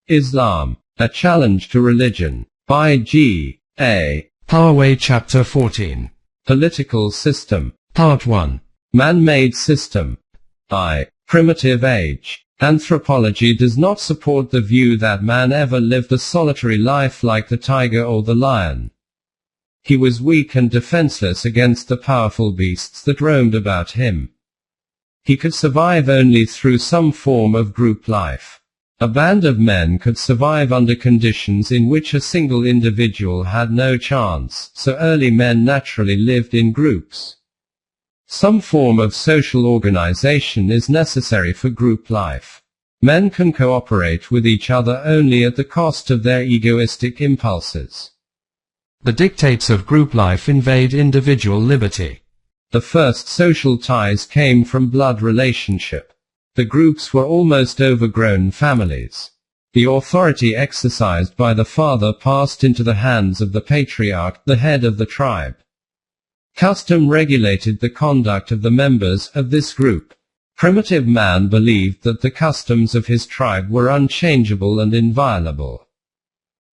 Islam, A Challenge to Religion, by G.A. Parwez Chapter 14. Political System, Part 1. Man-made System. I. Primitive Age. Anthropology does not support the view that man ever lived a solitary life like the tiger or the lion. He was weak and defenseless against the powerful beasts that roamed about him. He could survive only through some form of group life. A band of men could survive under conditions in which a single individual had no chance, so early men naturally lived in groups. Some form of social organization is necessary for group life. Men can cooperate with each other only at the cost of their egoistic impulses. The dictates of group life invade individual liberty. The first social ties came from blood relationship. The groups were almost overgrown families. The authority exercised by the father passed into the hands of the patriarch, the head of the tribe. Custom regulated the conduct of the members of this group. Primitive man believed that the customs of his tribe were unchangeable and inviolable.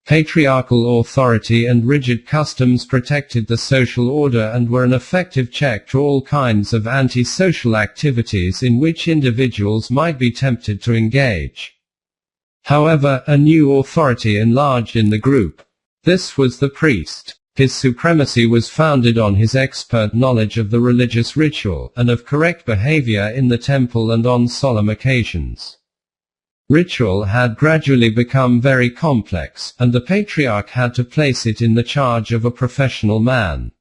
Patriarchal authority and rigid customs protected the social order and were an effective check to all kinds of anti-social activities in which individuals might be tempted to engage. However, a new authority enlarged in the group. This was the priest. His supremacy was founded on his expert knowledge of the religious ritual, and of correct behavior in the temple and on solemn occasions. Ritual had gradually become very complex, and the patriarch had to place it in the charge of a professional man.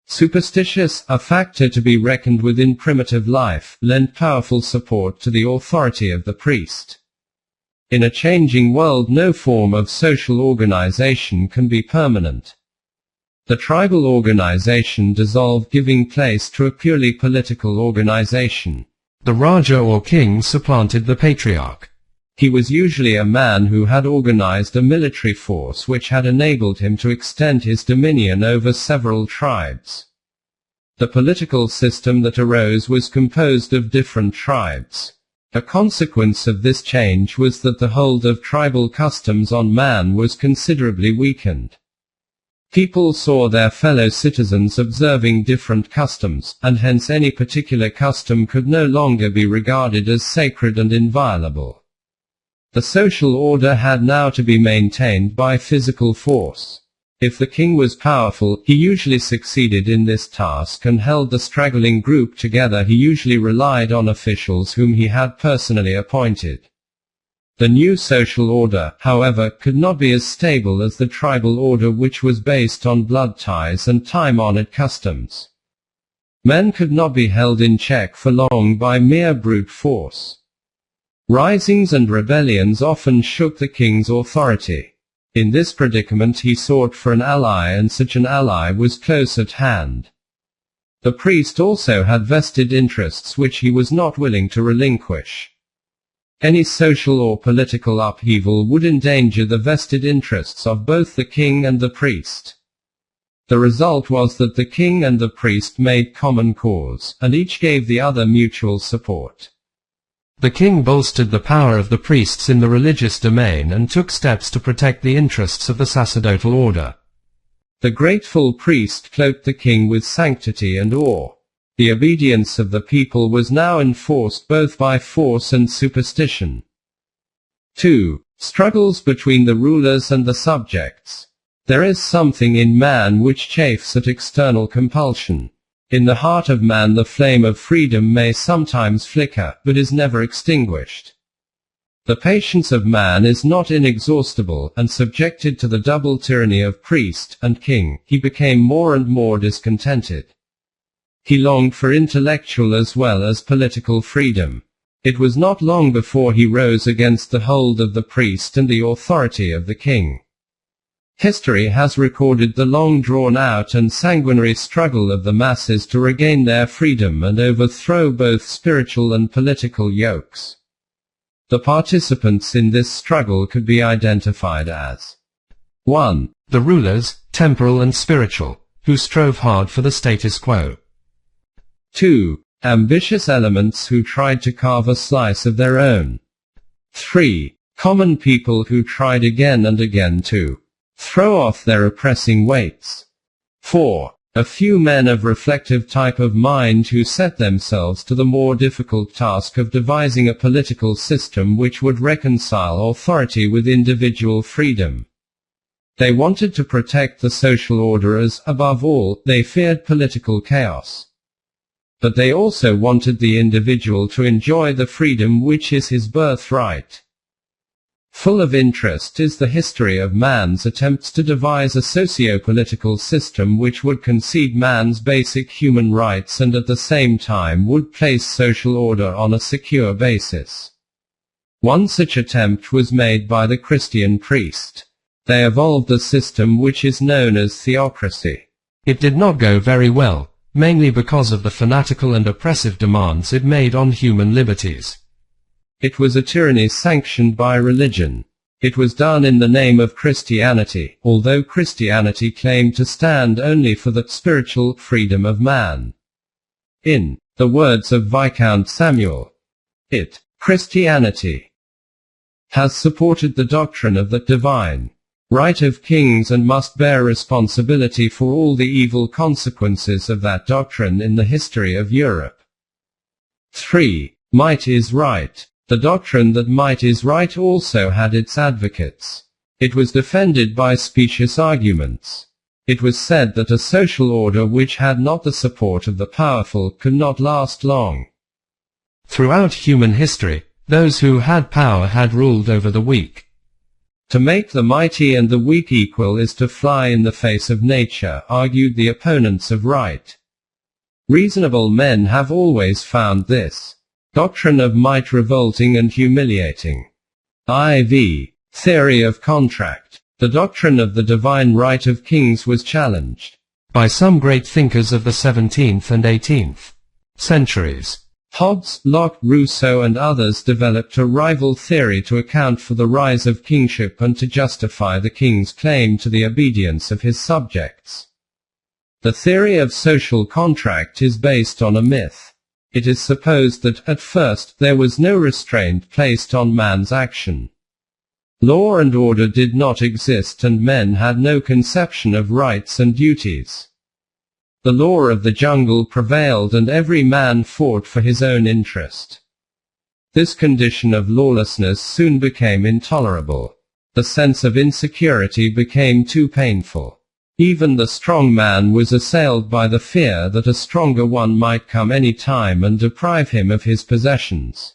Superstitious, a factor to be reckoned with in primitive life, lent powerful support to the authority of the priest. In a changing world, no form of social organization can be permanent. The tribal organization dissolved, giving place to a purely political organization. The Raja or king supplanted the patriarch. He was usually a man who had organized a military force which had enabled him to extend his dominion over several tribes. The political system that arose was composed of different tribes. A consequence of this change was that the hold of tribal customs on man was considerably weakened. People saw their fellow citizens observing different customs, and hence any particular custom could no longer be regarded as sacred and inviolable. The social order had now to be maintained by physical force. If the king was powerful, he usually succeeded in this task and held the straggling group together. He usually relied on officials whom he had personally appointed. The new social order, however, could not be as stable as the tribal order, which was based on blood ties and time-honored customs. Men could not be held in check for long by mere brute force. Risings and rebellions often shook the king's authority. In this predicament he sought for an ally, and such an ally was close at hand. The priest also had vested interests which he was not willing to relinquish. Any social or political upheaval would endanger the vested interests of both the king and the priest. The result was that the king and the priest made common cause, and each gave the other mutual support. The king bolstered the power of the priests in the religious domain and took steps to protect the interests of the sacerdotal order. The grateful priest cloaked the king with sanctity and awe. The obedience of the people was now enforced both by force and superstition. 2. Struggles between the rulers and the subjects. There is something in man which chafes at external compulsion. In the heart of man the flame of freedom may sometimes flicker, but is never extinguished. The patience of man is not inexhaustible, and subjected to the double tyranny of priest and king, he became more and more discontented. He longed for intellectual as well as political freedom. It was not long before he rose against the hold of the priest and the authority of the king. History has recorded the long drawn-out and sanguinary struggle of the masses to regain their freedom and overthrow both spiritual and political yokes. The participants in this struggle could be identified as 1. The rulers, temporal and spiritual, who strove hard for the status quo. 2. Ambitious elements who tried to carve a slice of their own. 3. common people who tried again and again to throw off their oppressing weights. 4. A few men of reflective type of mind who set themselves to the more difficult task of devising a political system which would reconcile authority with individual freedom. They wanted to protect the social order as, above all, they feared political chaos. But they also wanted the individual to enjoy the freedom which is his birthright. Full of interest is the history of man's attempts to devise a socio-political system which would concede man's basic human rights and at the same time would place social order on a secure basis. One such attempt was made by the Christian priest. They evolved a system which is known as theocracy. It did not go very well, mainly because of the fanatical and oppressive demands it made on human liberties. It was a tyranny sanctioned by religion. It was done in the name of Christianity, although Christianity claimed to stand only for the spiritual freedom of man. In the words of Viscount Samuel, Christianity has supported the doctrine of the divine right of kings and must bear responsibility for all the evil consequences of that doctrine in the history of Europe. 3. Might is right. The doctrine that might is right also had its advocates. It was defended by specious arguments. It was said that a social order which had not the support of the powerful could not last long. Throughout human history, those who had power had ruled over the weak. To make the mighty and the weak equal is to fly in the face of nature, argued the opponents of right. Reasonable men have always found this doctrine of might revolting and humiliating. IV. Theory of contract. The doctrine of the divine right of kings was challenged by some great thinkers of the 17th and 18th centuries. Hobbes, Locke, Rousseau and others developed a rival theory to account for the rise of kingship and to justify the king's claim to the obedience of his subjects. The theory of social contract is based on a myth. It is supposed that, at first, there was no restraint placed on man's action. Law and order did not exist and men had no conception of rights and duties. The law of the jungle prevailed and every man fought for his own interest. This condition of lawlessness soon became intolerable. The sense of insecurity became too painful. Even the strong man was assailed by the fear that a stronger one might come any time and deprive him of his possessions.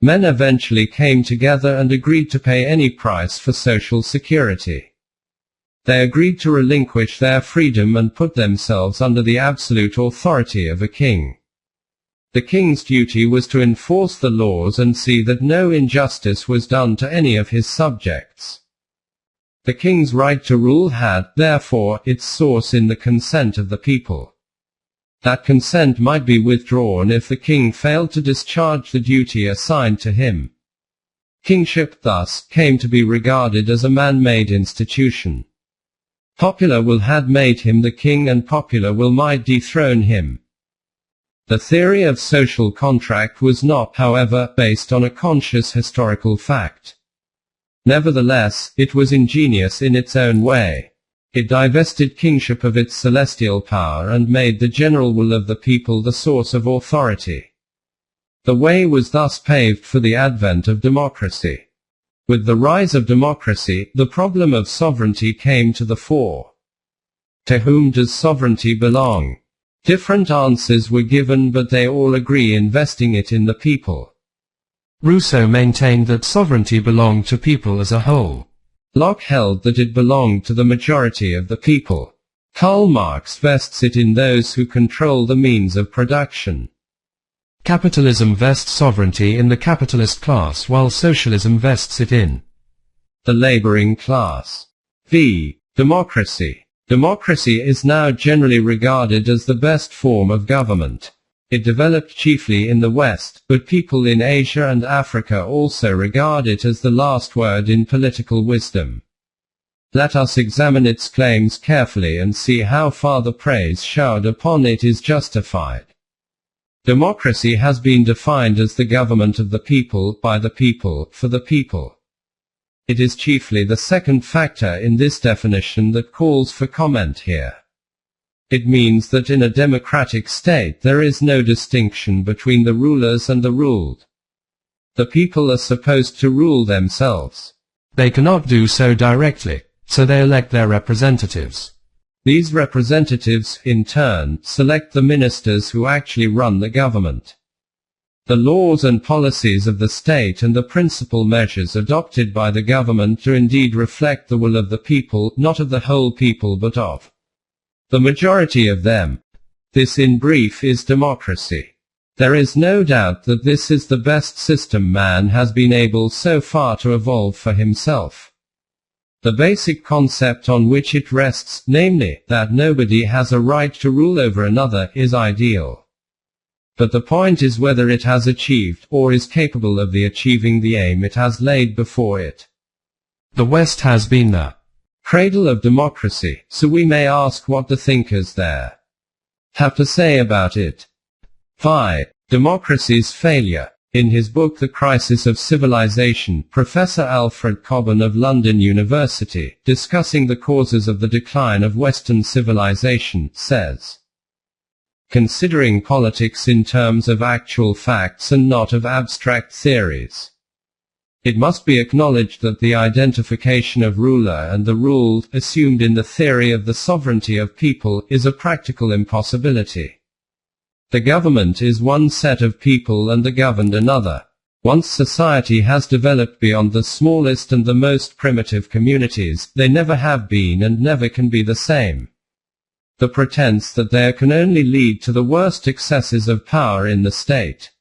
Men eventually came together and agreed to pay any price for social security. They agreed to relinquish their freedom and put themselves under the absolute authority of a king. The king's duty was to enforce the laws and see that no injustice was done to any of his subjects. The king's right to rule had, therefore, its source in the consent of the people. That consent might be withdrawn if the king failed to discharge the duty assigned to him. Kingship, thus, came to be regarded as a man-made institution. Popular will had made him the king and popular will might dethrone him. The theory of social contract was not, however, based on a conscious historical fact. Nevertheless, it was ingenious in its own way. It divested kingship of its celestial power and made the general will of the people the source of authority. The way was thus paved for the advent of democracy. With the rise of democracy, the problem of sovereignty came to the fore. To whom does sovereignty belong? Different answers were given, but they all agree in vesting it in the people. Rousseau maintained that sovereignty belonged to people as a whole. Locke held that it belonged to the majority of the people. Karl Marx vests it in those who control the means of production. Capitalism vests sovereignty in the capitalist class while socialism vests it in the laboring class. V. Democracy. Democracy is now generally regarded as the best form of government. It developed chiefly in the West, but people in Asia and Africa also regard it as the last word in political wisdom. Let us examine its claims carefully and see how far the praise showered upon it is justified. Democracy has been defined as the government of the people, by the people, for the people. It is chiefly the second factor in this definition that calls for comment here. It means that in a democratic state there is no distinction between the rulers and the ruled. The people are supposed to rule themselves. They cannot do so directly, so they elect their representatives. These representatives, in turn, select the ministers who actually run the government. The laws and policies of the state and the principal measures adopted by the government do indeed reflect the will of the people, not of the whole people but of the majority of them. This in brief is democracy. There is no doubt that this is the best system man has been able so far to evolve for himself. The basic concept on which it rests, namely, that nobody has a right to rule over another, is ideal. But the point is whether it has achieved, or is capable of achieving the aim it has laid before it. The West has been the cradle of democracy, so we may ask what the thinkers there have to say about it. 5. Democracy's failure. In his book The Crisis of Civilization, Professor Alfred Cockburn of London University, discussing the causes of the decline of Western civilization, says, considering politics in terms of actual facts and not of abstract theories, it must be acknowledged that the identification of ruler and the ruled, assumed in the theory of the sovereignty of people, is a practical impossibility. The government is one set of people and the governed another. Once society has developed beyond the smallest and the most primitive communities, they never have been and never can be the same. The pretense that there can only lead to the worst excesses of power in the state.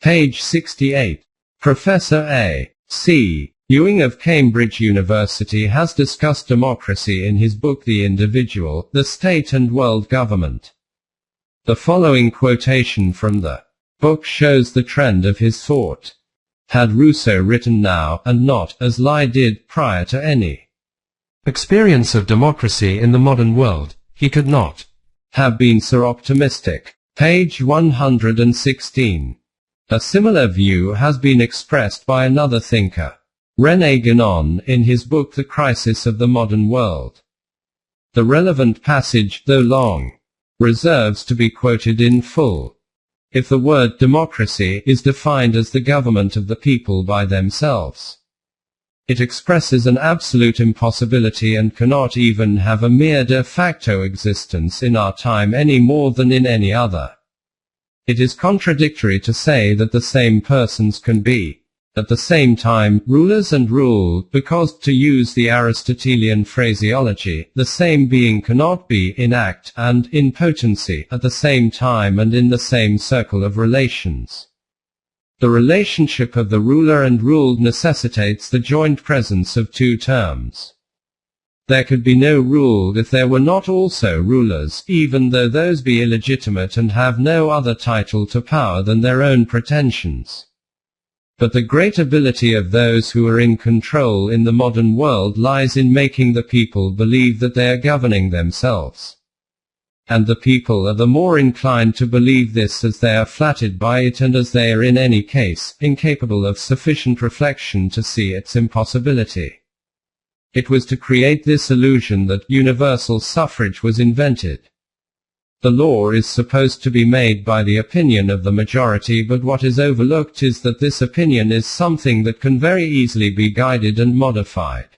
Page 68. Professor A. C. Ewing of Cambridge University has discussed democracy in his book The Individual, the State and World Government. The following quotation from the book shows the trend of his thought. Had Rousseau written now, and not, as Lie did, prior to any experience of democracy in the modern world, he could not have been so optimistic. Page 116. A similar view has been expressed by another thinker, René Guénon, in his book The Crisis of the Modern World. The relevant passage, though long, reserves to be quoted in full. If the word democracy is defined as the government of the people by themselves, it expresses an absolute impossibility and cannot even have a mere de facto existence in our time any more than in any other. It is contradictory to say that the same persons can be, at the same time, rulers and ruled, because, to use the Aristotelian phraseology, the same being cannot be in act and in potency at the same time and in the same circle of relations. The relationship of the ruler and ruled necessitates the joint presence of two terms. There could be no ruled if there were not also rulers, even though those be illegitimate and have no other title to power than their own pretensions. But the great ability of those who are in control in the modern world lies in making the people believe that they are governing themselves. And the people are the more inclined to believe this as they are flattered by it and as they are in any case incapable of sufficient reflection to see its impossibility. It was to create this illusion that universal suffrage was invented. The law is supposed to be made by the opinion of the majority, but what is overlooked is that this opinion is something that can very easily be guided and modified.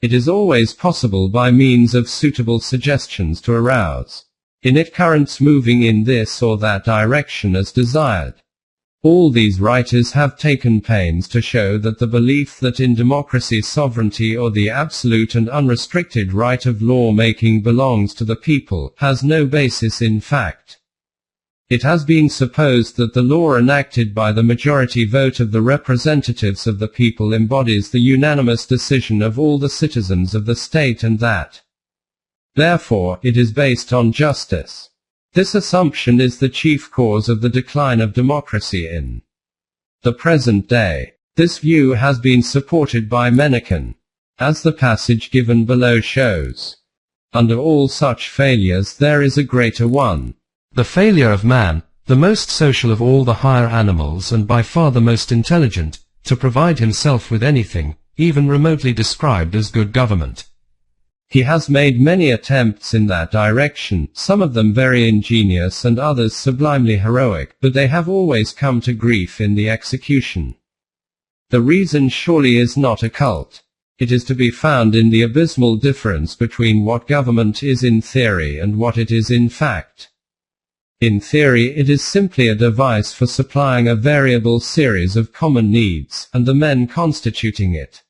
It is always possible by means of suitable suggestions to arouse in it currents moving in this or that direction as desired. All these writers have taken pains to show that the belief that in democracy sovereignty or the absolute and unrestricted right of law-making belongs to the people has no basis in fact. It has been supposed that the law enacted by the majority vote of the representatives of the people embodies the unanimous decision of all the citizens of the state and that, therefore, it is based on justice. This assumption is the chief cause of the decline of democracy in the present day. This view has been supported by Mencken, as the passage given below shows. Under all such failures there is a greater one. The failure of man, the most social of all the higher animals and by far the most intelligent, to provide himself with anything, even remotely described as good government. He has made many attempts in that direction, some of them very ingenious and others sublimely heroic, but they have always come to grief in the execution. The reason surely is not occult. It is to be found in the abysmal difference between what government is in theory and what it is in fact. In theory it is simply a device for supplying a variable series of common needs, and the men constituting it,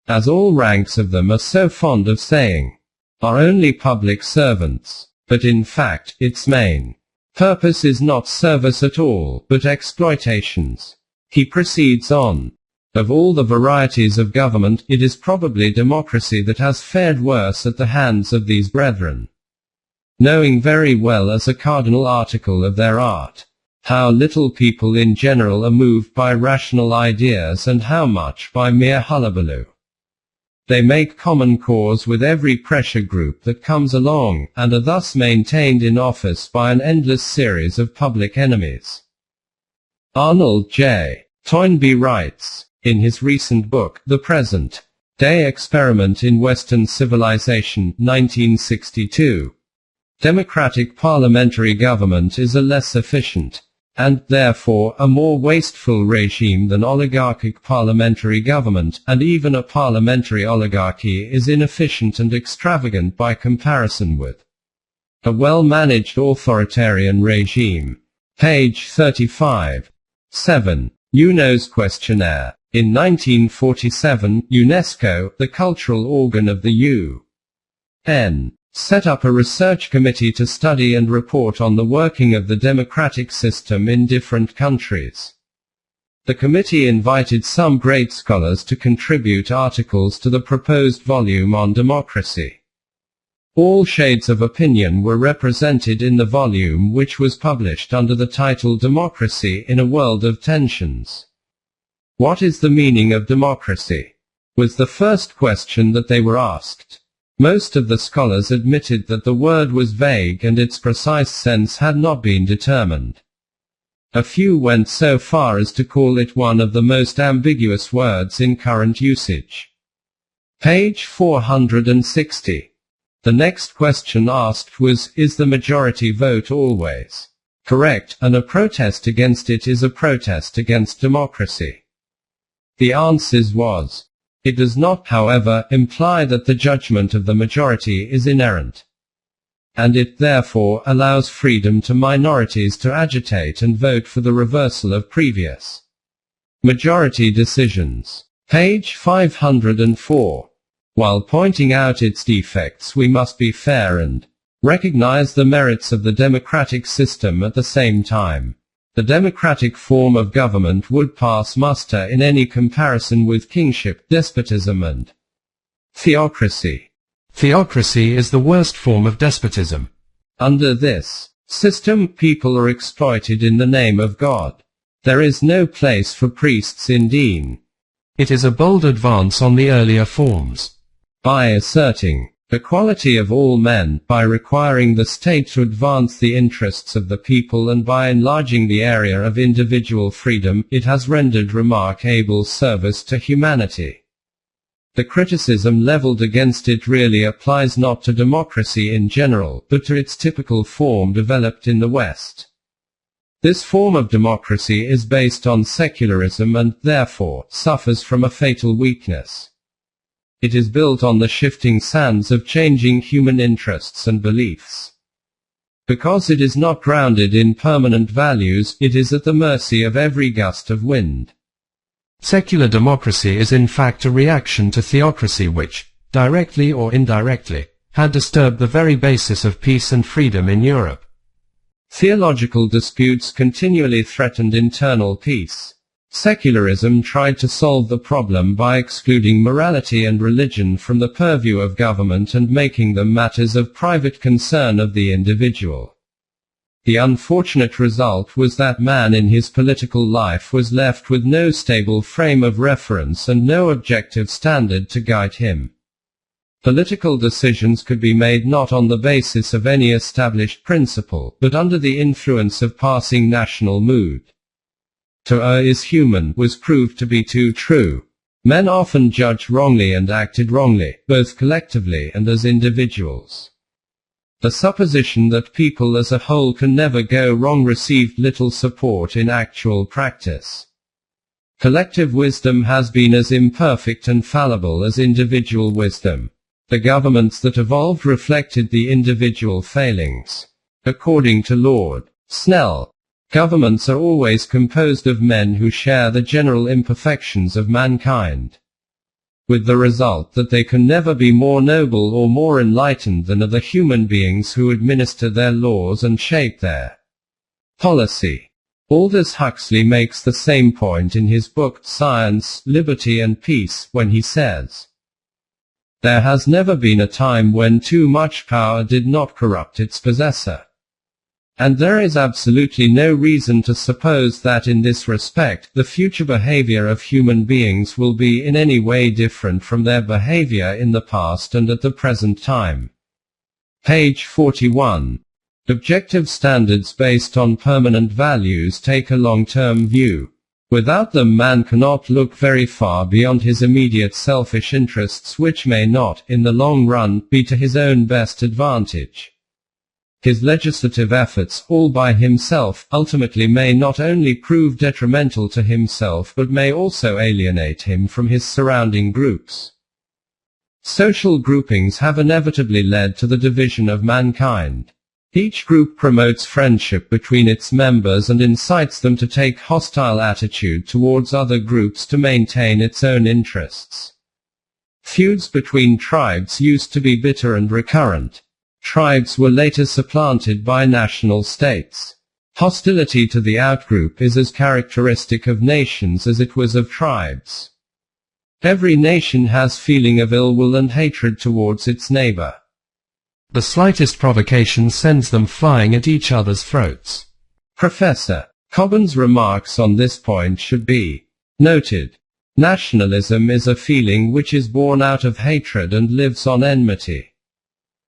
as all ranks of them are so fond of saying, are only public servants, but in fact, its main purpose is not service at all, but exploitations. He proceeds on. Of all the varieties of government, it is probably democracy that has fared worse at the hands of these brethren, knowing very well as a cardinal article of their art, how little people in general are moved by rational ideas and how much by mere hullabaloo. They make common cause with every pressure group that comes along, and are thus maintained in office by an endless series of public enemies. Arnold J. Toynbee writes, in his recent book, The Present-Day Experiment in Western Civilization, 1962, democratic parliamentary government is a less efficient, and, therefore, a more wasteful regime than oligarchic parliamentary government, and even a parliamentary oligarchy is inefficient and extravagant by comparison with a well-managed authoritarian regime. Page 35. 7. UNO's questionnaire. In 1947, UNESCO, the cultural organ of the UN, set up a research committee to study and report on the working of the democratic system in different countries. The committee invited some great scholars to contribute articles to the proposed volume on democracy. All shades of opinion were represented in the volume, which was published under the title Democracy in a World of Tensions. What is the meaning of democracy? Was the first question that they were asked. Most of the scholars admitted that the word was vague and its precise sense had not been determined. A few went so far as to call it one of the most ambiguous words in current usage. Page 460. The next question asked was, is the majority vote always correct, and a protest against it is a protest against democracy? The answer was, it does not, however, imply that the judgment of the majority is inerrant, and it therefore allows freedom to minorities to agitate and vote for the reversal of previous majority decisions. Page 504. While pointing out its defects, we must be fair and recognize the merits of the democratic system at the same time. The democratic form of government would pass muster in any comparison with kingship, despotism and theocracy. Theocracy is the worst form of despotism. Under this system, people are exploited in the name of God. There is no place for priests in Deen. It is a bold advance on the earlier forms. By asserting equality of all men, by requiring the state to advance the interests of the people and by enlarging the area of individual freedom, it has rendered remarkable service to humanity. The criticism leveled against it really applies not to democracy in general, but to its typical form developed in the West. This form of democracy is based on secularism and, therefore, suffers from a fatal weakness. It is built on the shifting sands of changing human interests and beliefs. Because it is not grounded in permanent values, it is at the mercy of every gust of wind. Secular democracy is in fact a reaction to theocracy which, directly or indirectly, had disturbed the very basis of peace and freedom in Europe. Theological disputes continually threatened internal peace. Secularism tried to solve the problem by excluding morality and religion from the purview of government and making them matters of private concern of the individual. The unfortunate result was that man in his political life was left with no stable frame of reference and no objective standard to guide him. Political decisions could be made not on the basis of any established principle, but under the influence of passing national mood. To err is human was proved to be too true. Men often judged wrongly and acted wrongly, both collectively and as individuals. The supposition that people as a whole can never go wrong received little support in actual practice. Collective wisdom has been as imperfect and fallible as individual wisdom. The governments that evolved reflected the individual failings. According to Lord Snell, governments are always composed of men who share the general imperfections of mankind, with the result that they can never be more noble or more enlightened than are the human beings who administer their laws and shape their policy. Aldous Huxley makes the same point in his book Science, Liberty and Peace, when he says, "There has never been a time when too much power did not corrupt its possessor. And there is absolutely no reason to suppose that in this respect, the future behavior of human beings will be in any way different from their behavior in the past and at the present time." Page 41. Objective standards based on permanent values take a long-term view. Without them, man cannot look very far beyond his immediate selfish interests, which may not, in the long run, be to his own best advantage. His legislative efforts, all by himself, ultimately may not only prove detrimental to himself but may also alienate him from his surrounding groups. Social groupings have inevitably led to the division of mankind. Each group promotes friendship between its members and incites them to take hostile attitude towards other groups to maintain its own interests. Feuds between tribes used to be bitter and recurrent. Tribes were later supplanted by national states. Hostility to the outgroup is as characteristic of nations as it was of tribes. Every nation has feeling of ill will and hatred towards its neighbor. The slightest provocation sends them flying at each other's throats. Professor Cobham's remarks on this point should be noted. Nationalism is a feeling which is born out of hatred and lives on enmity.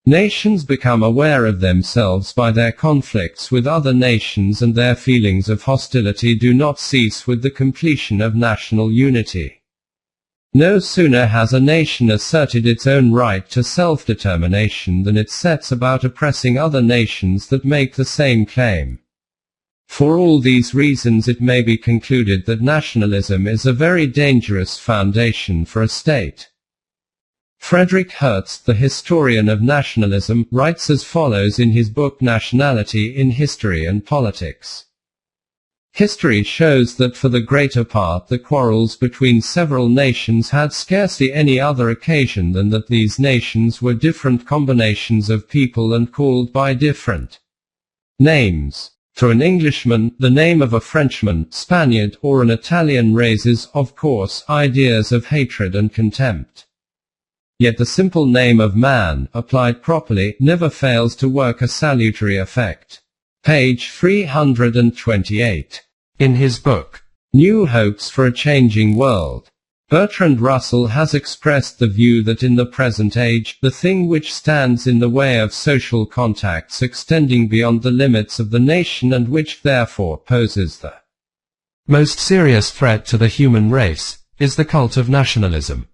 Nations become aware of themselves by their conflicts with other nations, and their feelings of hostility do not cease with the completion of national unity. No sooner has a nation asserted its own right to self-determination than it sets about oppressing other nations that make the same claim. For all these reasons, it may be concluded that nationalism is a very dangerous foundation for a state. Frederick Hertz, the historian of nationalism, writes as follows in his book Nationality in History and Politics. History shows that for the greater part the quarrels between several nations had scarcely any other occasion than that these nations were different combinations of people and called by different names. To an Englishman, the name of a Frenchman, Spaniard, or an Italian raises, of course, ideas of hatred and contempt. Yet the simple name of man, applied properly, never fails to work a salutary effect. Page 328. In his book, New Hopes for a Changing World, Bertrand Russell has expressed the view that in the present age, the thing which stands in the way of social contacts extending beyond the limits of the nation, and which therefore poses the most serious threat to the human race, is the cult of nationalism.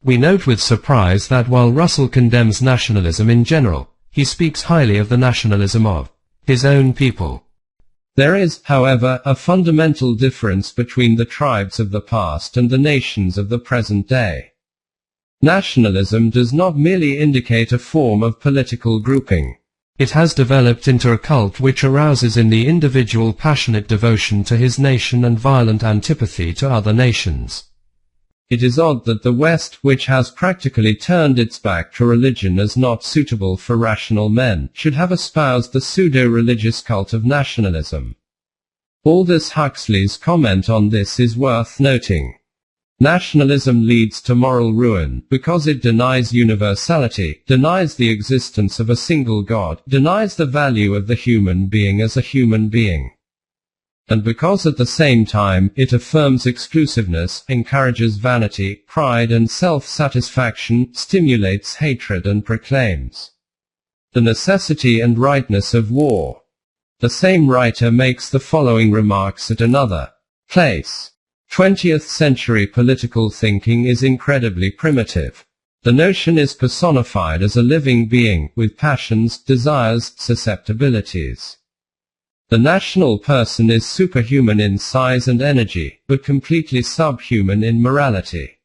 We note with surprise that while Russell condemns nationalism in general, he speaks highly of the nationalism of his own people. There is, however, a fundamental difference between the tribes of the past and the nations of the present day. Nationalism does not merely indicate a form of political grouping. It has developed into a cult which arouses in the individual passionate devotion to his nation and violent antipathy to other nations. It is odd that the West, which has practically turned its back to religion as not suitable for rational men, should have espoused the pseudo-religious cult of nationalism. Aldous Huxley's comment on this is worth noting. Nationalism leads to moral ruin, because it denies universality, denies the existence of a single God, denies the value of the human being as a human being. And because at the same time, it affirms exclusiveness, encourages vanity, pride and self-satisfaction, stimulates hatred and proclaims the necessity and rightness of war. The same writer makes the following remarks at another place. 20th century political thinking is incredibly primitive. The notion is personified as a living being, with passions, desires, susceptibilities. The national person is superhuman in size and energy, but completely subhuman in morality.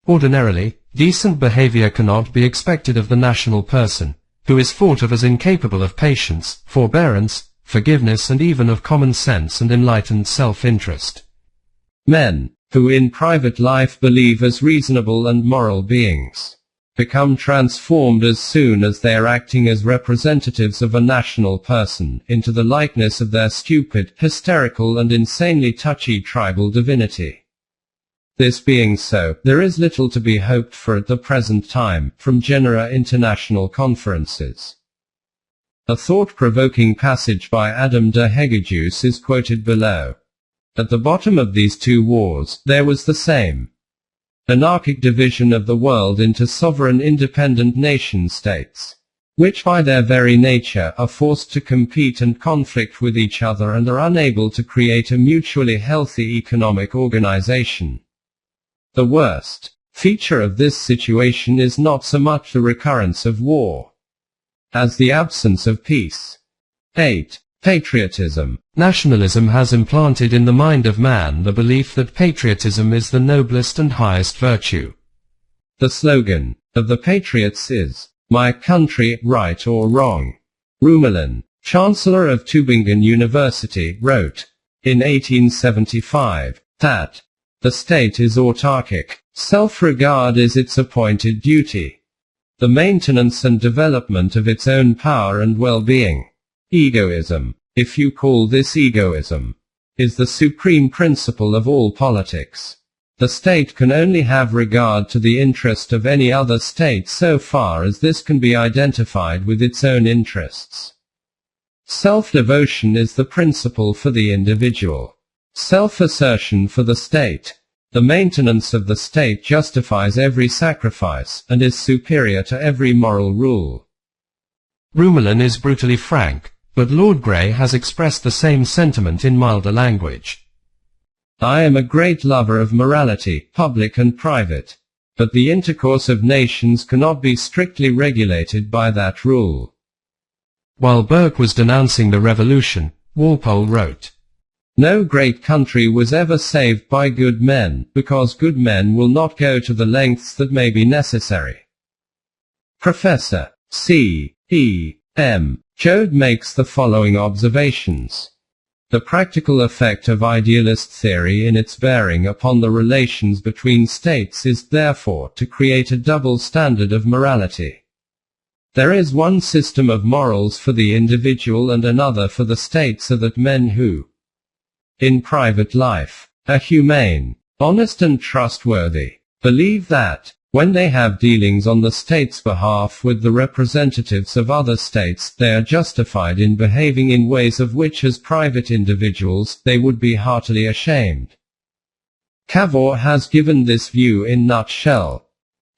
Ordinarily, decent behavior cannot be expected of the national person, who is thought of as incapable of patience, forbearance, forgiveness and even of common sense and enlightened self-interest. Men, who in private life believe as reasonable and moral beings, become transformed as soon as they are acting as representatives of a national person, into the likeness of their stupid, hysterical and insanely touchy tribal divinity. This being so, there is little to be hoped for at the present time, from genera international conferences. A thought-provoking passage by Adam de Hegedus is quoted below. At the bottom of these two wars, there was the same anarchic division of the world into sovereign independent nation-states, which by their very nature are forced to compete and conflict with each other and are unable to create a mutually healthy economic organization. The worst feature of this situation is not so much the recurrence of war as the absence of peace. 8. Patriotism. Nationalism has implanted in the mind of man the belief that patriotism is the noblest and highest virtue. The slogan of the patriots is, "My country, right or wrong." Rümelin, Chancellor of Tübingen University, wrote, in 1875, that the state is autarkic, self-regard is its appointed duty. The maintenance and development of its own power and well-being. Egoism, if you call this egoism, is the supreme principle of all politics. The state can only have regard to the interest of any other state so far as this can be identified with its own interests. Self-devotion is the principle for the individual. Self-assertion for the state. The maintenance of the state justifies every sacrifice, and is superior to every moral rule. Rümelin is brutally frank, but Lord Grey has expressed the same sentiment in milder language. I am a great lover of morality, public and private. But the intercourse of nations cannot be strictly regulated by that rule. While Burke was denouncing the revolution, Walpole wrote, "No great country was ever saved by good men, because good men will not go to the lengths that may be necessary." Professor C.E.M. Joad makes the following observations. The practical effect of idealist theory in its bearing upon the relations between states is, therefore, to create a double standard of morality. There is one system of morals for the individual and another for the state, so that men who, in private life, are humane, honest and trustworthy, believe that, when they have dealings on the state's behalf with the representatives of other states, they are justified in behaving in ways of which as private individuals, they would be heartily ashamed. Cavour has given this view in nutshell.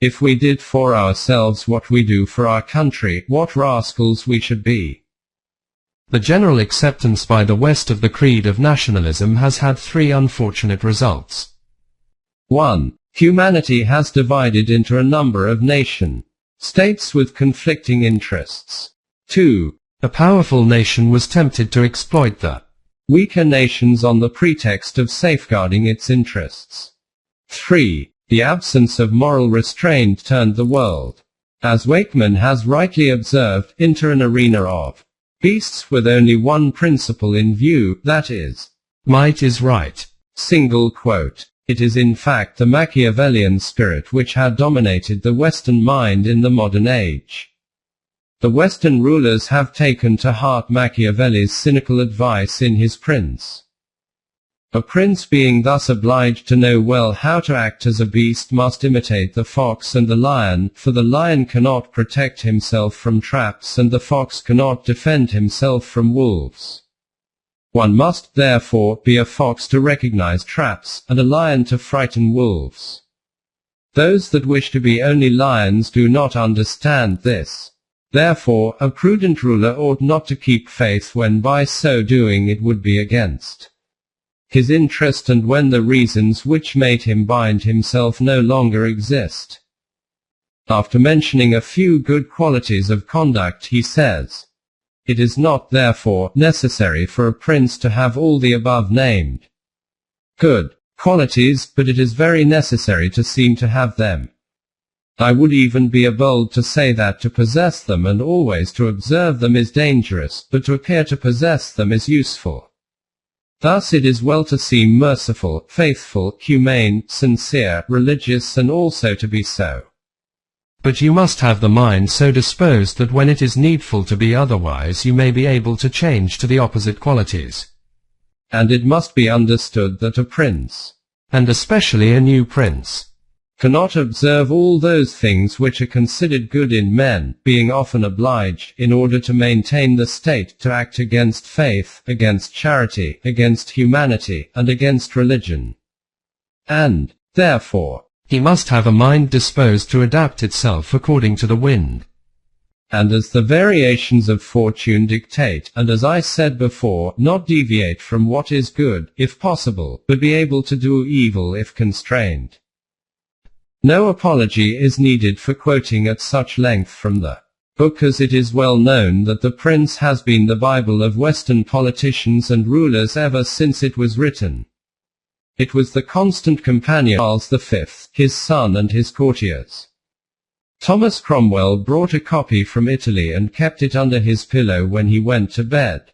If we did for ourselves what we do for our country, what rascals we should be. The general acceptance by the West of the creed of nationalism has had three unfortunate results. 1. Humanity has divided into a number of nation-states with conflicting interests. 2. A powerful nation was tempted to exploit the weaker nations on the pretext of safeguarding its interests. 3. The absence of moral restraint turned the world, as Wakeman has rightly observed, into an arena of beasts with only one principle in view, that is, might is right. Single quote. It is in fact the Machiavellian spirit which had dominated the Western mind in the modern age. The Western rulers have taken to heart Machiavelli's cynical advice in his Prince. A prince being thus obliged to know well how to act as a beast must imitate the fox and the lion, for the lion cannot protect himself from traps and the fox cannot defend himself from wolves. One must, therefore, be a fox to recognize traps, and a lion to frighten wolves. Those that wish to be only lions do not understand this. Therefore, a prudent ruler ought not to keep faith when by so doing it would be against his interest and when the reasons which made him bind himself no longer exist. After mentioning a few good qualities of conduct he says, "It is not, therefore, necessary for a prince to have all the above named good qualities, but it is very necessary to seem to have them. I would even be bold to say that to possess them and always to observe them is dangerous, but to appear to possess them is useful. Thus it is well to seem merciful, faithful, humane, sincere, religious, and also to be so. But you must have the mind so disposed that when it is needful to be otherwise you may be able to change to the opposite qualities. And it must be understood that a prince, and especially a new prince, cannot observe all those things which are considered good in men, being often obliged, in order to maintain the state, to act against faith, against charity, against humanity, and against religion. And, therefore, he must have a mind disposed to adapt itself according to the wind, and as the variations of fortune dictate, and as I said before, not deviate from what is good, if possible, but be able to do evil if constrained. No apology is needed for quoting at such length from the book, as it is well known that the Prince has been the Bible of Western politicians and rulers ever since it was written. It was the constant companion of Charles V, his son and his courtiers. Thomas Cromwell brought a copy from Italy and kept it under his pillow when he went to bed.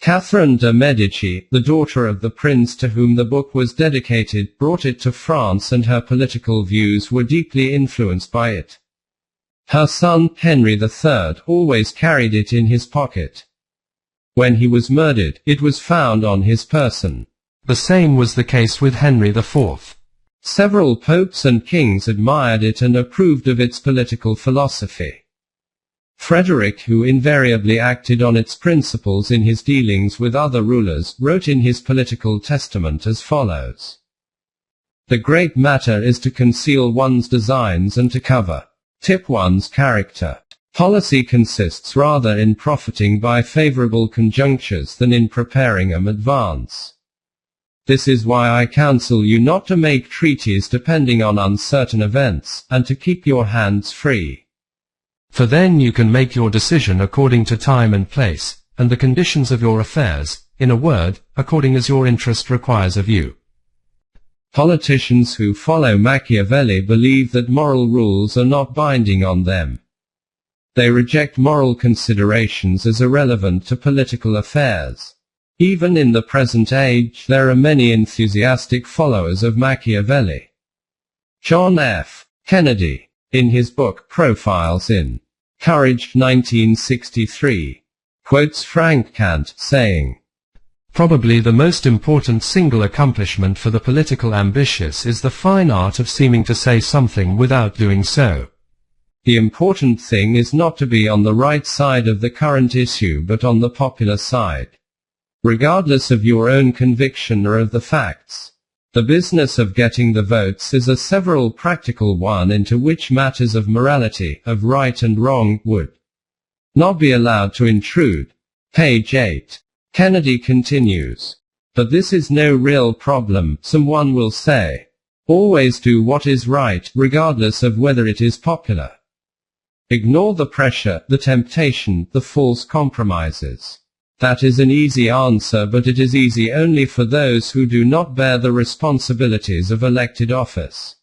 Catherine de' Medici, the daughter of the prince to whom the book was dedicated, brought it to France, and her political views were deeply influenced by it. Her son, Henry III, always carried it in his pocket. When he was murdered, it was found on his person. The same was the case with Henry IV. Several popes and kings admired it and approved of its political philosophy. Frederick, who invariably acted on its principles in his dealings with other rulers, wrote in his political testament as follows: "The great matter is to conceal one's designs and to cover one's character. Policy consists rather in profiting by favorable conjunctures than in preparing in advance. This is why I counsel you not to make treaties depending on uncertain events, and to keep your hands free. For then you can make your decision according to time and place, and the conditions of your affairs, in a word, according as your interest requires of you." Politicians who follow Machiavelli believe that moral rules are not binding on them. They reject moral considerations as irrelevant to political affairs. Even in the present age, there are many enthusiastic followers of Machiavelli. John F. Kennedy, in his book Profiles in Courage, 1963, quotes Frank Kant, saying, "Probably the most important single accomplishment for the political ambitious is the fine art of seeming to say something without doing so. The important thing is not to be on the right side of the current issue but on the popular side, regardless of your own conviction or of the facts. The business of getting the votes is a several practical one into which matters of morality, of right and wrong, would not be allowed to intrude." Page 8. Kennedy continues, "But this is no real problem, someone will say. Always do what is right, regardless of whether it is popular. Ignore the pressure, the temptation, the false compromises. That is an easy answer, but it is easy only for those who do not bear the responsibilities of elected office."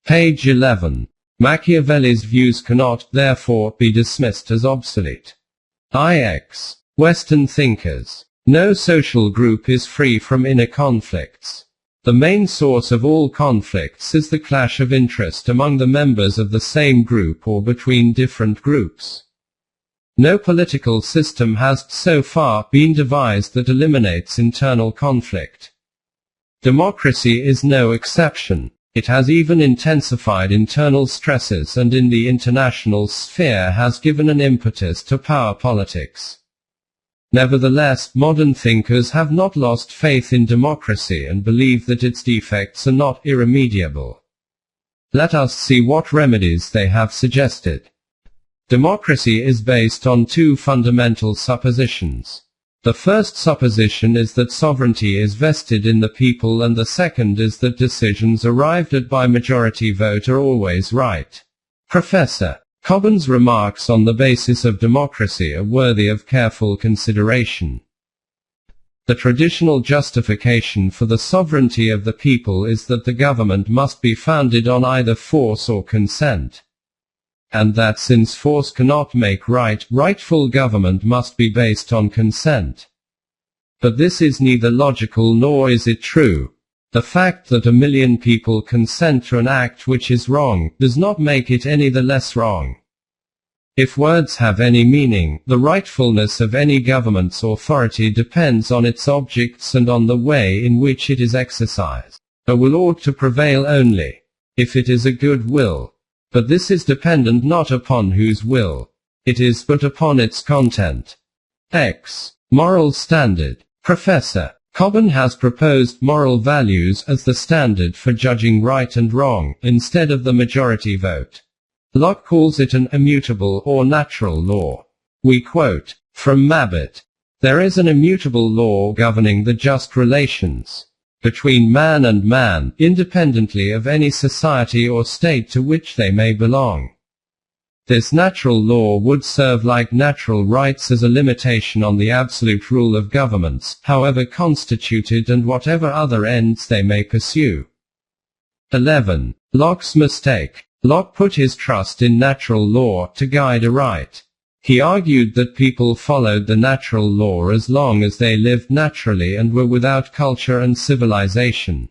Page 11. Machiavelli's views cannot, therefore, be dismissed as obsolete. IX. Western thinkers. No social group is free from inner conflicts. The main source of all conflicts is the clash of interest among the members of the same group or between different groups. No political system has, so far, been devised that eliminates internal conflict. Democracy is no exception. It has even intensified internal stresses and in the international sphere has given an impetus to power politics. Nevertheless, modern thinkers have not lost faith in democracy and believe that its defects are not irremediable. Let us see what remedies they have suggested. Democracy is based on two fundamental suppositions. The first supposition is that sovereignty is vested in the people, and the second is that decisions arrived at by majority vote are always right. Professor Cobham's remarks on the basis of democracy are worthy of careful consideration. The traditional justification for the sovereignty of the people is that the government must be founded on either force or consent. And that since force cannot make right, rightful government must be based on consent. But this is neither logical nor is it true. The fact that 1 million people consent to an act which is wrong, does not make it any the less wrong. If words have any meaning, the rightfulness of any government's authority depends on its objects and on the way in which it is exercised. A will ought to prevail only if it is a good will. But this is dependent not upon whose will it is, but upon its content. X. Moral standard. Professor Cobham has proposed moral values as the standard for judging right and wrong, instead of the majority vote. Locke calls it an immutable or natural law. We quote from Mabbott. There is an immutable law governing the just relations between man and man, independently of any society or state to which they may belong. This natural law would serve like natural rights as a limitation on the absolute rule of governments, however constituted and whatever other ends they may pursue. 11. Locke's mistake. Locke put his trust in natural law to guide aright. He argued that people followed the natural law as long as they lived naturally and were without culture and civilization.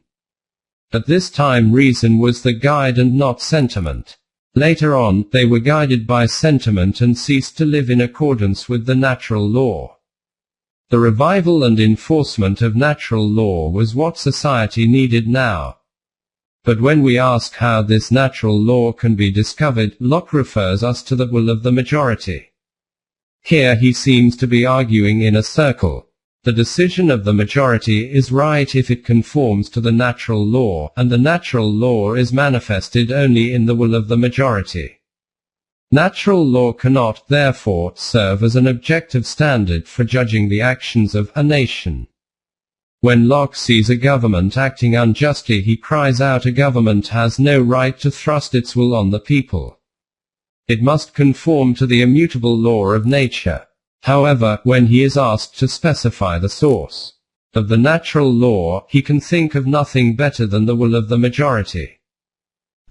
At this time reason was the guide and not sentiment. Later on, they were guided by sentiment and ceased to live in accordance with the natural law. The revival and enforcement of natural law was what society needed now. But when we ask how this natural law can be discovered, Locke refers us to the will of the majority. Here he seems to be arguing in a circle. The decision of the majority is right if it conforms to the natural law, and the natural law is manifested only in the will of the majority. Natural law cannot, therefore, serve as an objective standard for judging the actions of a nation. When Locke sees a government acting unjustly, he cries out a government has no right to thrust its will on the people. It must conform to the immutable law of nature. However, when he is asked to specify the source of the natural law, he can think of nothing better than the will of the majority.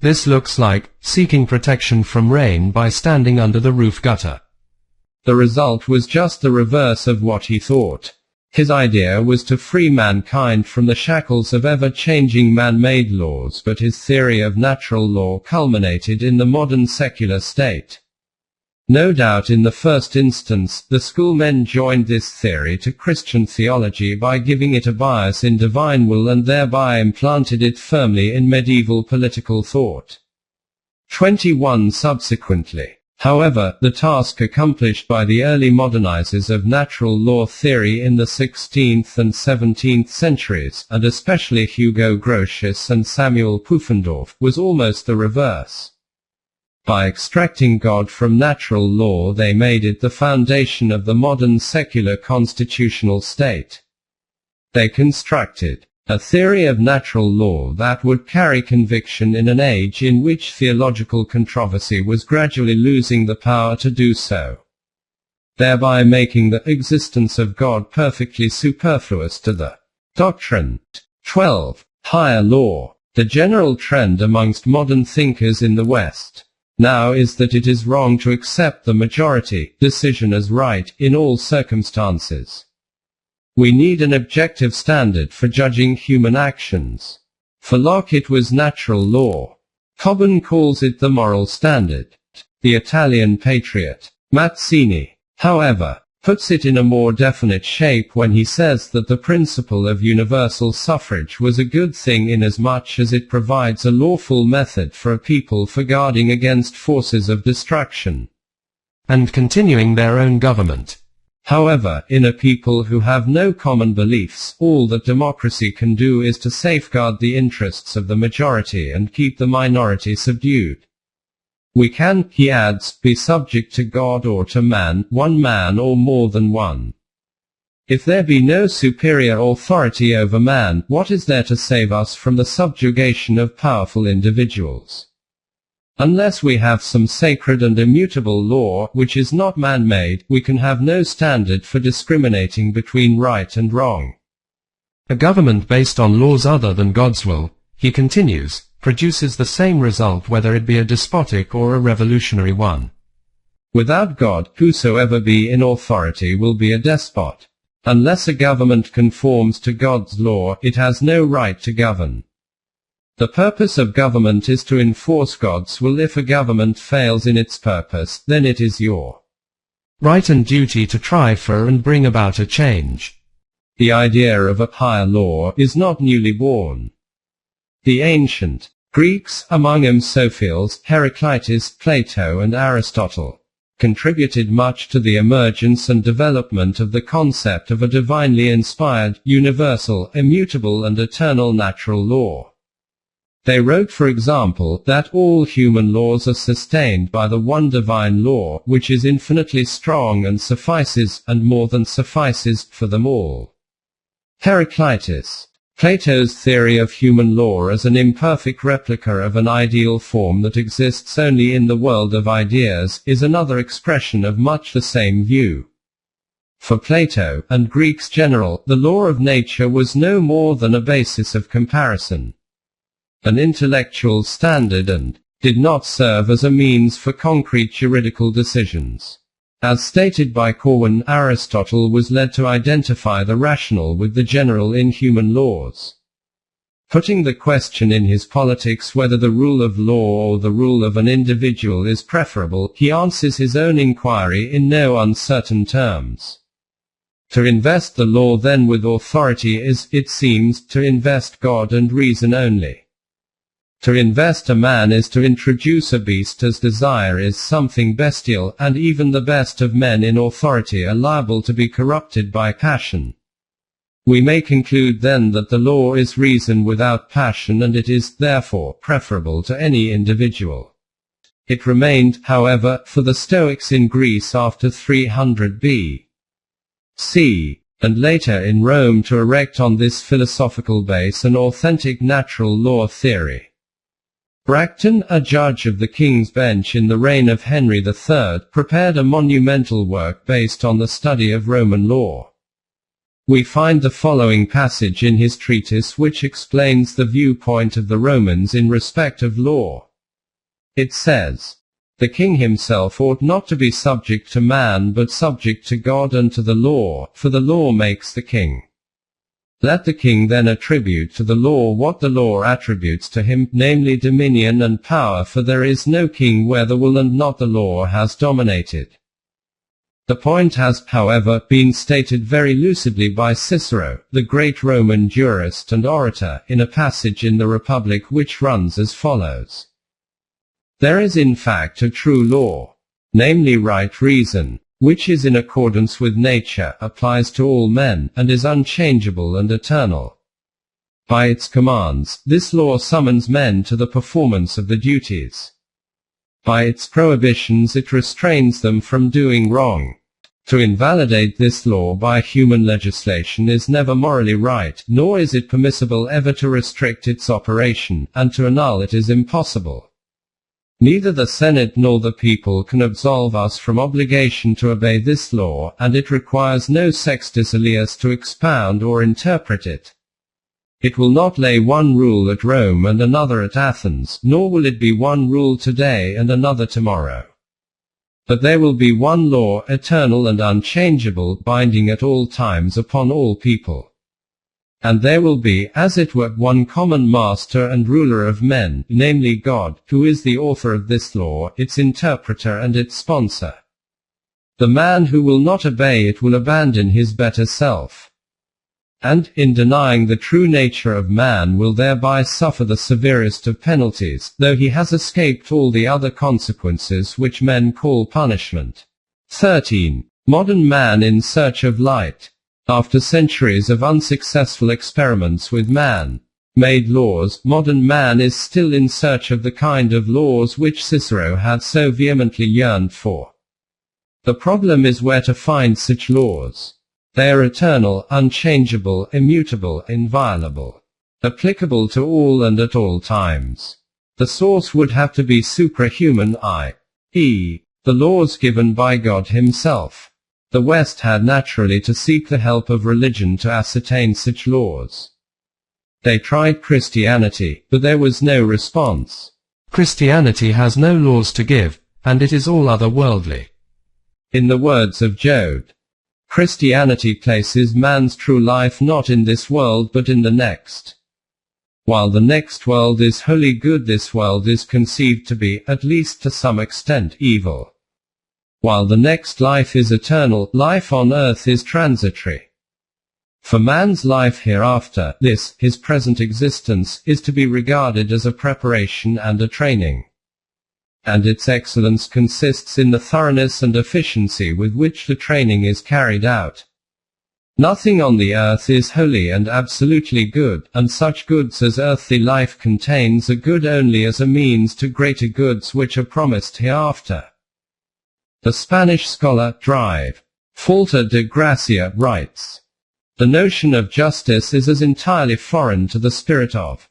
This looks like seeking protection from rain by standing under the roof gutter. The result was just the reverse of what he thought. His idea was to free mankind from the shackles of ever-changing man-made laws, but his theory of natural law culminated in the modern secular state. No doubt in the first instance, the schoolmen joined this theory to Christian theology by giving it a bias in divine will and thereby implanted it firmly in medieval political thought. 21 Subsequently, however, the task accomplished by the early modernizers of natural law theory in the 16th and 17th centuries, and especially Hugo Grotius and Samuel Pufendorf, was almost the reverse. By extracting God from natural law, they made it the foundation of the modern secular constitutional state. They constructed a theory of natural law that would carry conviction in an age in which theological controversy was gradually losing the power to do so, thereby making the existence of God perfectly superfluous to the doctrine. 12. Higher law. The general trend amongst modern thinkers in the West now is that it is wrong to accept the majority decision as right in all circumstances. We need an objective standard for judging human actions. For Locke it was natural law. Cobham calls it the moral standard. The Italian patriot Mazzini, however, puts it in a more definite shape when he says that the principle of universal suffrage was a good thing inasmuch as it provides a lawful method for a people for guarding against forces of destruction and continuing their own government. However, in a people who have no common beliefs, all that democracy can do is to safeguard the interests of the majority and keep the minority subdued. We can, he adds, be subject to God or to man, one man or more than one. If there be no superior authority over man, what is there to save us from the subjugation of powerful individuals? Unless we have some sacred and immutable law, which is not man-made, we can have no standard for discriminating between right and wrong. A government based on laws other than God's will, he continues, produces the same result whether it be a despotic or a revolutionary one. Without God, whosoever be in authority will be a despot. Unless a government conforms to God's law, it has no right to govern. The purpose of government is to enforce God's will. If a government fails in its purpose, then it is your right and duty to try for and bring about a change. The idea of a higher law is not newly born. The ancient Greeks, among them Sophocles, Heraclitus, Plato and Aristotle, contributed much to the emergence and development of the concept of a divinely inspired, universal, immutable and eternal natural law. They wrote, for example, that all human laws are sustained by the one divine law, which is infinitely strong and suffices, and more than suffices, for them all. Heraclitus. Plato's theory of human law as an imperfect replica of an ideal form that exists only in the world of ideas, is another expression of much the same view. For Plato, and Greeks general, the law of nature was no more than a basis of comparison, an intellectual standard, and did not serve as a means for concrete juridical decisions. As stated by Corwin, Aristotle was led to identify the rational with the general in human laws. Putting the question in his Politics whether the rule of law or the rule of an individual is preferable, he answers his own inquiry in no uncertain terms. To invest the law then with authority is, it seems, to invest God and reason only. To invest a man is to introduce a beast, as desire is something bestial, and even the best of men in authority are liable to be corrupted by passion. We may conclude then that the law is reason without passion, and it is, therefore, preferable to any individual. It remained, however, for the Stoics in Greece after 300 B.C. and later in Rome to erect on this philosophical base an authentic natural law theory. Bracton, a judge of the King's Bench in the reign of Henry III, prepared a monumental work based on the study of Roman law. We find the following passage in his treatise which explains the viewpoint of the Romans in respect of law. It says, "The king himself ought not to be subject to man but subject to God and to the law, for the law makes the king. Let the king then attribute to the law what the law attributes to him, namely dominion and power, for there is no king where the will and not the law has dominated." The point has, however, been stated very lucidly by Cicero, the great Roman jurist and orator, in a passage in the Republic which runs as follows. "There is in fact a true law, namely right reason, which is in accordance with nature, applies to all men, and is unchangeable and eternal. By its commands, this law summons men to the performance of the duties. By its prohibitions it restrains them from doing wrong. To invalidate this law by human legislation is never morally right, nor is it permissible ever to restrict its operation, and to annul it is impossible. Neither the Senate nor the people can absolve us from obligation to obey this law, and it requires no Sextus Elias to expound or interpret it. It will not lay one rule at Rome and another at Athens, nor will it be one rule today and another tomorrow. But there will be one law, eternal and unchangeable, binding at all times upon all people. And there will be, as it were, one common master and ruler of men, namely God, who is the author of this law, its interpreter and its sponsor. The man who will not obey it will abandon his better self, and, in denying the true nature of man, will thereby suffer the severest of penalties, though he has escaped all the other consequences which men call punishment." 13. Modern man in search of light. After centuries of unsuccessful experiments with man-made laws, modern man is still in search of the kind of laws which Cicero had so vehemently yearned for. The problem is where to find such laws. They are eternal, unchangeable, immutable, inviolable, applicable to all and at all times. The source would have to be suprahuman, i.e., the laws given by God himself. The West had naturally to seek the help of religion to ascertain such laws. They tried Christianity, but there was no response. Christianity has no laws to give, and it is all otherworldly. In the words of Joad, Christianity places man's true life not in this world but in the next. While the next world is wholly good, this world is conceived to be, at least to some extent, evil. While the next life is eternal, life on earth is transitory. For man's life hereafter, this, his present existence, is to be regarded as a preparation and a training. And its excellence consists in the thoroughness and efficiency with which the training is carried out. Nothing on the earth is wholly and absolutely good, and such goods as earthly life contains are good only as a means to greater goods which are promised hereafter. The Spanish scholar, Drive, Falta de Gracia, writes, "The notion of justice is as entirely foreign to the spirit of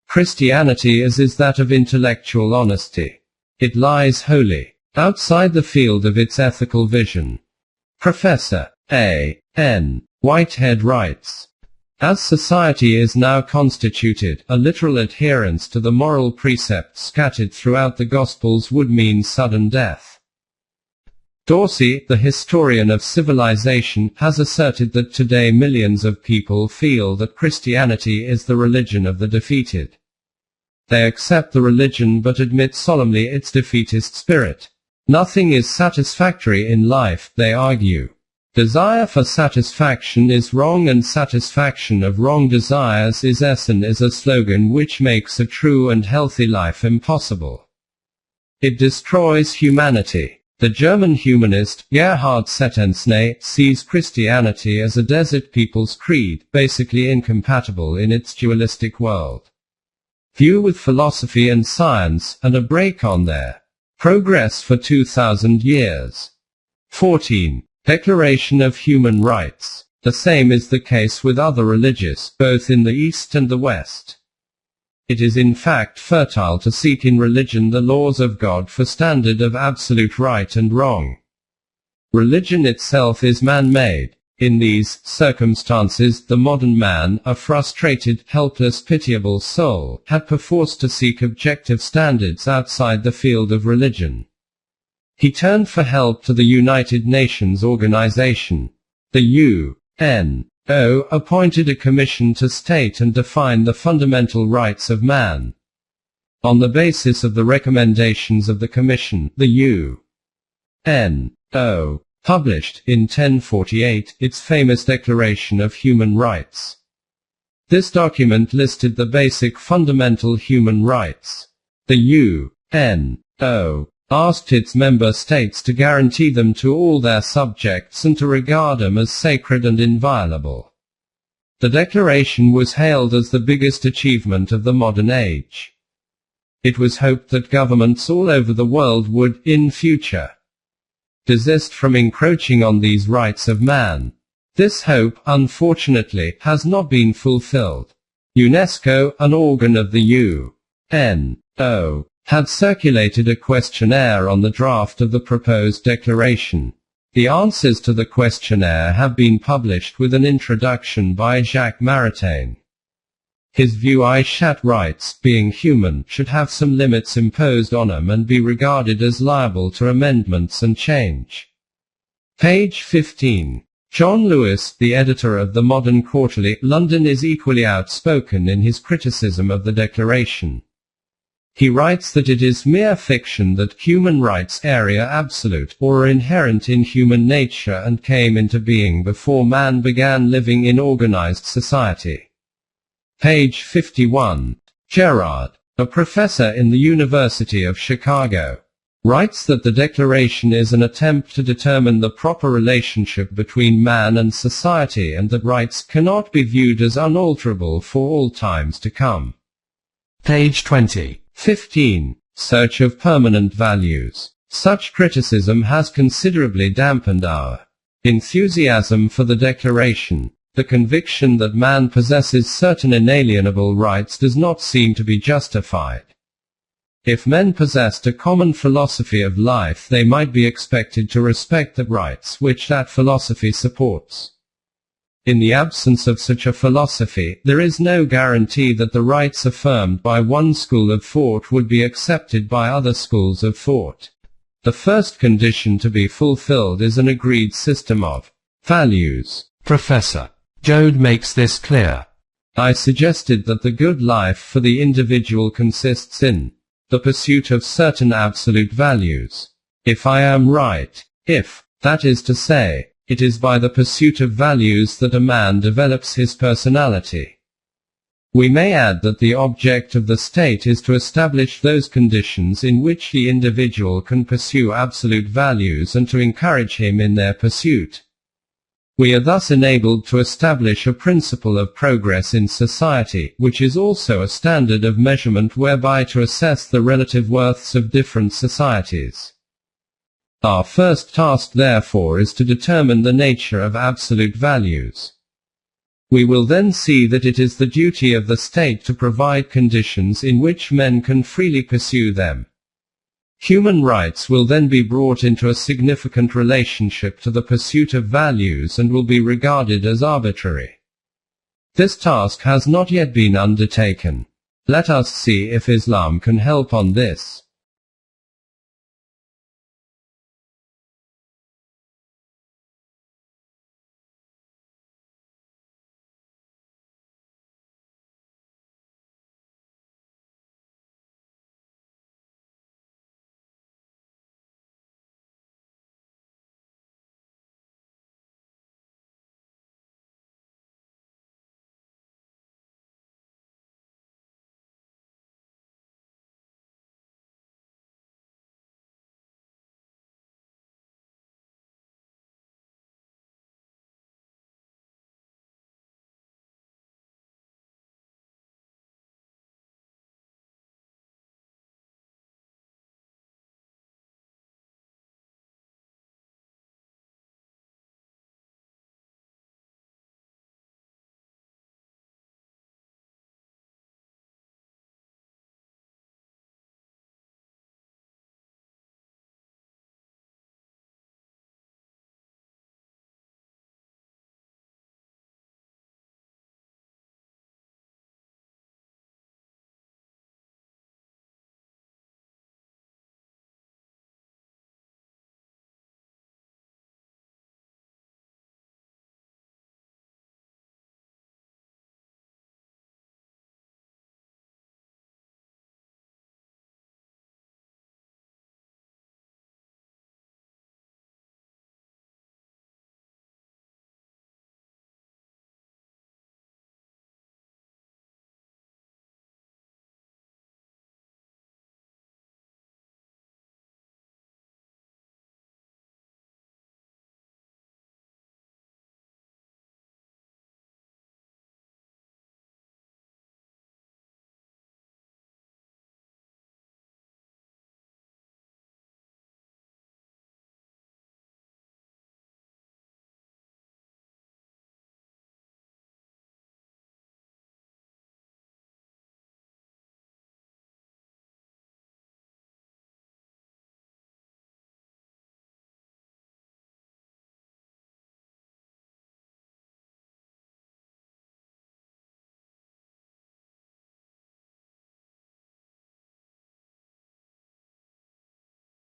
Christianity as is that of intellectual honesty. It lies wholly outside the field of its ethical vision." Professor A. N. Whitehead writes, "As society is now constituted, a literal adherence to the moral precepts scattered throughout the Gospels would mean sudden death." Dorsey, the historian of civilization, has asserted that today millions of people feel that Christianity is the religion of the defeated. They accept the religion but admit solemnly its defeatist spirit. Nothing is satisfactory in life, they argue. Desire for satisfaction is wrong, and satisfaction of wrong desires is a slogan which makes a true and healthy life impossible. It destroys humanity. The German humanist, Gerhard Settensney, sees Christianity as a desert people's creed, basically incompatible in its dualistic world view with philosophy and science, and a brake on their progress for 2,000 years. 14. Declaration of Human Rights. The same is the case with other religions, both in the East and the West. It is in fact fertile to seek in religion the laws of God for standard of absolute right and wrong. Religion itself is man-made. In these circumstances, the modern man, a frustrated, helpless, pitiable soul, had perforce to seek objective standards outside the field of religion. He turned for help to the United Nations Organization. The UNO appointed a commission to state and define the fundamental rights of man. On the basis of the recommendations of the commission, the UNO published, in 1048, its famous Declaration of Human Rights. This document listed the basic fundamental human rights. The UNO asked its member states to guarantee them to all their subjects and to regard them as sacred and inviolable. The declaration was hailed as the biggest achievement of the modern age. It was hoped that governments all over the world would, in future, desist from encroaching on these rights of man. This hope, unfortunately, has not been fulfilled. UNESCO, an organ of the UNO, had circulated a questionnaire on the draft of the proposed declaration. The answers to the questionnaire have been published with an introduction by Jacques Maritain. His view that rights, being human, should have some limits imposed on them and be regarded as liable to amendments and change. Page 15. John Lewis, the editor of the Modern Quarterly, London, is equally outspoken in his criticism of the Declaration. He writes that it is mere fiction that human rights are absolute, or are inherent in human nature and came into being before man began living in organized society. Page 51. Gerard, a professor in the University of Chicago, writes that the Declaration is an attempt to determine the proper relationship between man and society, and that rights cannot be viewed as unalterable for all times to come. Page 20. 15. Search of permanent values. Such criticism has considerably dampened our Enthusiasm for the declaration. The conviction that man possesses certain inalienable rights does not seem to be justified. If men possessed a common philosophy of life, they might be expected to respect the rights which that philosophy supports. In the absence of such a philosophy, there is no guarantee that the rights affirmed by one school of thought would be accepted by other schools of thought. The first condition to be fulfilled is an agreed system of values. Professor Joad makes this clear. I suggested that the good life for the individual consists in the pursuit of certain absolute values. If I am right, if, that is to say, it is by the pursuit of values that a man develops his personality. We may add that the object of the state is to establish those conditions in which the individual can pursue absolute values and to encourage him in their pursuit. We are thus enabled to establish a principle of progress in society, which is also a standard of measurement whereby to assess the relative worths of different societies. Our first task, therefore, is to determine the nature of absolute values. We will then see that it is the duty of the state to provide conditions in which men can freely pursue them. Human rights will then be brought into a significant relationship to the pursuit of values and will be regarded as arbitrary. This task has not yet been undertaken. Let us see if Islam can help on this.